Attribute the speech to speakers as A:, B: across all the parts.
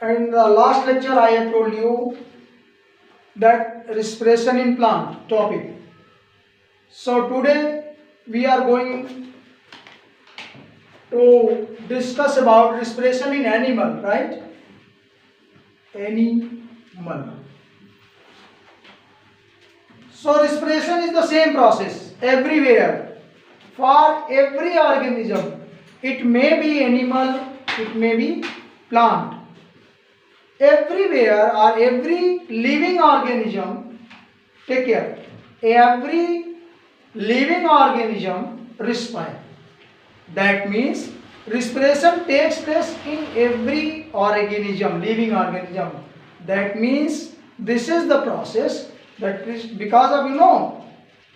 A: In the last lecture I have told you that respiration in plant topic. So today we are going to discuss about respiration in animal, right? Animal. So respiration is the same process everywhere for every organism. It may be animal, it may be plant. Everywhere or every living organism, take care, every living organism respire. That means respiration takes place in every organism, living organism. That means this is the process that is because of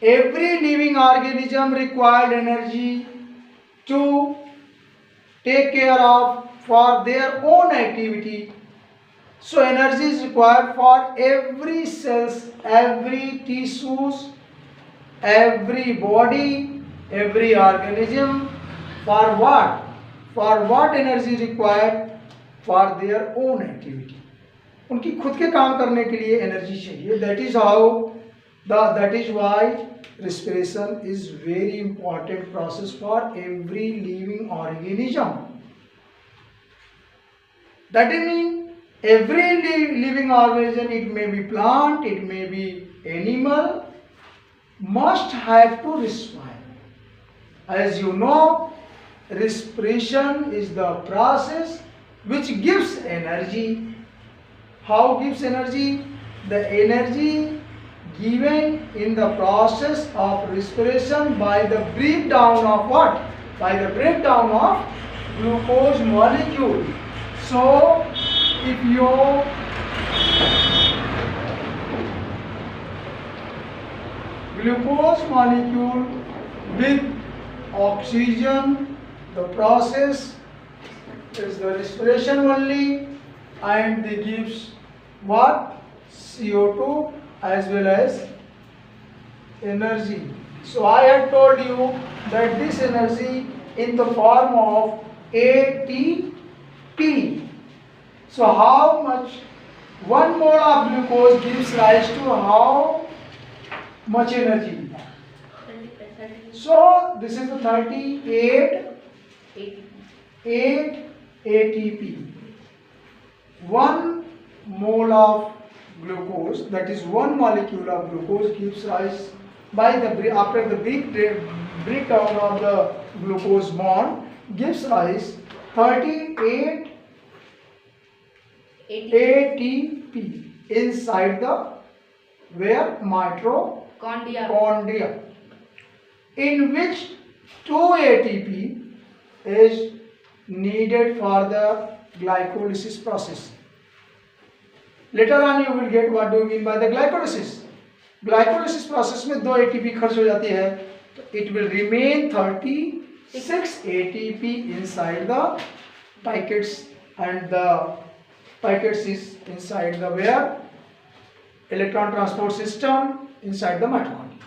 A: every living organism required energy to take care of for their own activity. So energy is required for every cells, every tissues, every body, every organism. For what? For what energy required? For their own activity. उनकी खुद के काम करने के लिए energy चाहिए. That is why respiration is very important process for every living organism. That means every living organism, it may be plant, it may be animal, must have to respire. As you know, respiration is the process which gives energy. How gives energy? The energy given in the process of respiration by the breakdown of what? By the breakdown of glucose molecule. So if your glucose molecule with oxygen, the process is the respiration only, and they gives what? CO2 as well as energy. So I had told you that this energy in the form of ATP. So how much 1 mole of glucose gives rise to how much energy? So this is the 38 ATP. 1 mole of glucose, that is 1 molecule of glucose, gives rise by the after the breakdown of the glucose bond, gives rise 38 ATP inside the where mitochondria, in which 2 ATP is needed for the glycolysis process. Later on you will get what do you mean by the glycolysis. Glycolysis process में 2 ATP खर्च हो जाती है, तो it will remain 36 ATP inside the piquets, and the piquets is inside the where? Electron transport system inside the mitochondria.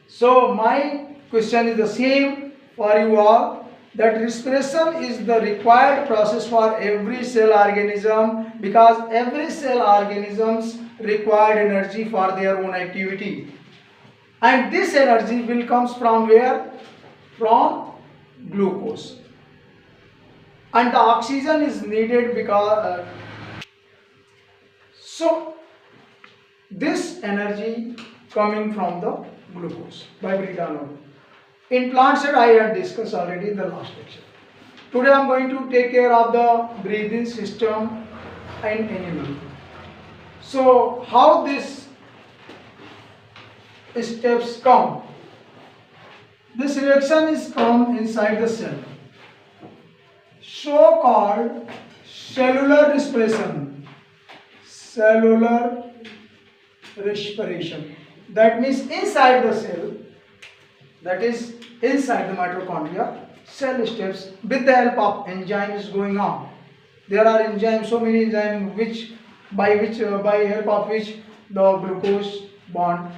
A: So my question is the same for you all, that respiration is the required process for every cell organism, because every cell organisms require energy for their own activity, and this energy will comes from where? From glucose, and the oxygen is needed because so this energy coming from the glucose by breakdown. In plant cell I had discussed already in the last lecture. Today I am going to take care of the breathing system in animal. So how these steps come? This reaction is come inside the cell. So called cellular respiration. Cellular respiration. That means inside the cell, that is inside the mitochondria, cell steps with the help of enzymes going on. There are enzymes, so many enzymes by help of which the glucose bond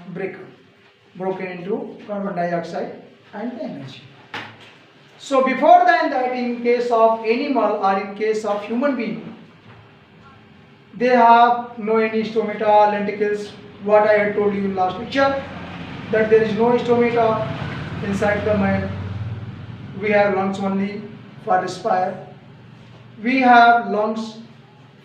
A: broken into carbon dioxide and energy. So before that in case of animal or in case of human being, they have no any stomata, lenticles. What I had told you in last lecture, that there is no stomata inside the male. We have lungs only for respire. We have lungs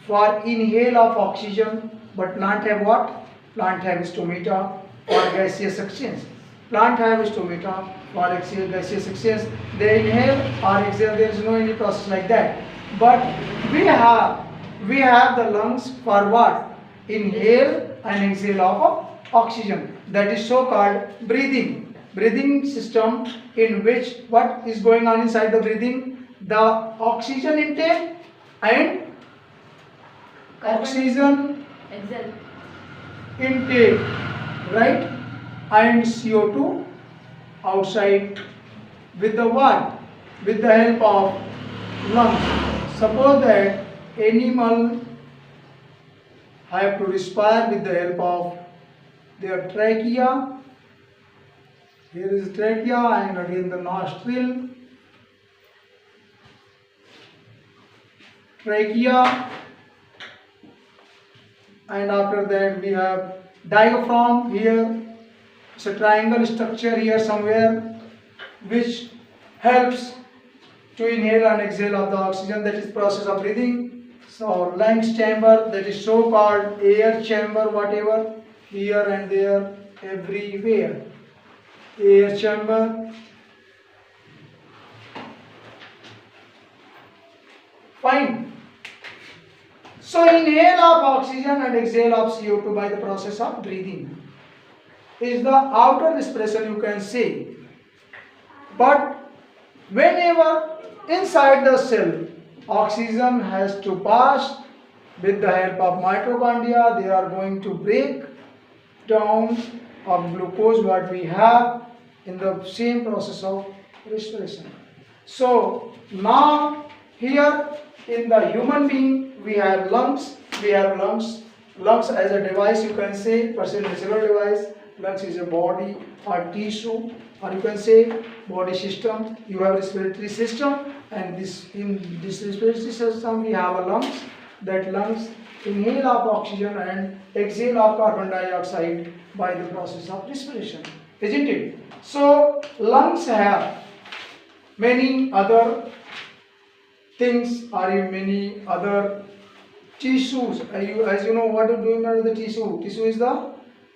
A: for inhale of oxygen, but plant have what? Plant have stomata for gaseous exchange. Plant have stomata for gaseous exchange. They inhale or exhale. There is no any process like that. But we have the lungs for what? Inhale and exhale of oxygen. That is so called breathing. Breathing system, in which what is going on inside the breathing? The oxygen intake and oxygen intake, right? And CO2 outside with the what? With the help of lungs. Suppose that animal have to respire with the help of their trachea. Here is trachea and again the nostril. Trachea, and after that we have diaphragm here. It's a triangle structure here somewhere which helps to inhale and exhale of the oxygen. That is process of breathing. So lungs chamber, that is so called air chamber, whatever, here and there, everywhere. Air chamber. Fine. So inhale of oxygen and exhale of CO2 by the process of breathing is the outer respiration, you can say. But whenever inside the cell oxygen has to pass with the help of mitochondria, they are going to break down of glucose what we have in the same process of respiration. So now here in the human being we have lungs. Lungs as a device, you can say, natural device. Lungs is a body or tissue, or you can say body system. You have respiratory system, and in this respiratory system we have a lungs. That lungs inhale of oxygen and exhale of carbon dioxide by the process of respiration, isn't it? So lungs have many other things or many other tissues. As you know, what do you mean by the tissue? Tissue is the,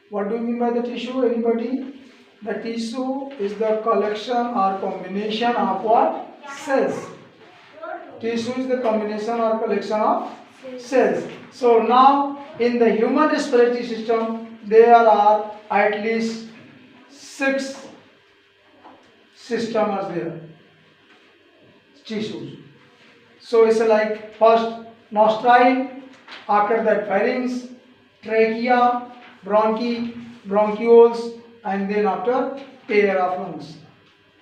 A: what do you mean by the tissue? Anybody? The tissue is the collection or combination of what? Cells. Tissue is the combination or collection of cells. So now in the human respiratory system there are at least 6 systems there, tissues. So it's like first nostril, after that pharynx, trachea, bronchi, bronchioles, and then after pair of lungs.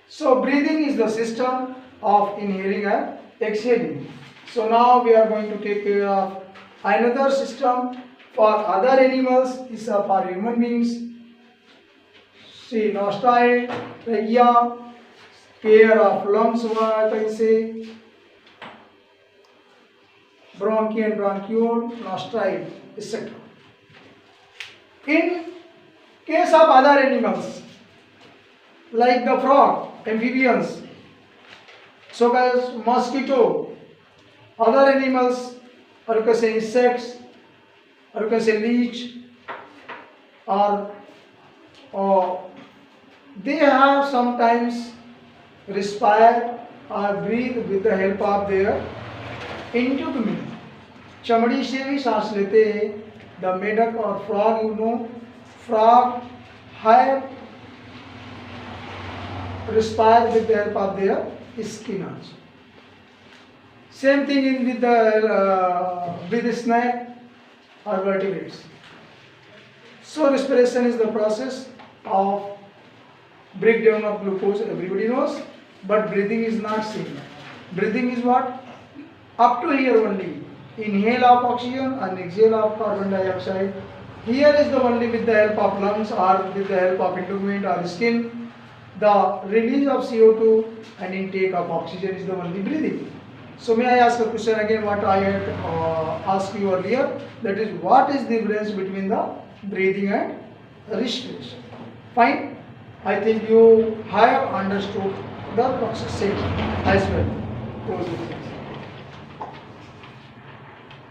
A: So breathing is the system of inhaling and exhaling. So now we are going to take care of another system for other animals. Is for human beings. See, nostril, trachea, pair of lungs, what I can say, bronchi and bronchiole, nostril, etc. In case of other animals like the frog, amphibians, so guys, mosquito, other animals, or you can say insects, or you can say leech, or they have sometimes respire or breathe with the help of their इंट्यूबमेंट, चमड़ी से भी सांस लेते हैं. The मेढक और frog, you know, frog have respire with the help of their skin also. Same thing in with the snake or vertebrates. So respiration is the process of breakdown of glucose, everybody knows, but breathing is not same. Breathing is what? Up to here only. Inhale of oxygen and exhale of carbon dioxide. Here is the only with the help of lungs or with the help of integument or skin. The release of CO2 and intake of oxygen is the only breathing. So may I ask a question again what I had asked you earlier, that is what is the difference between the breathing and respiration. Fine. I think you have understood the process same as well. Close the things.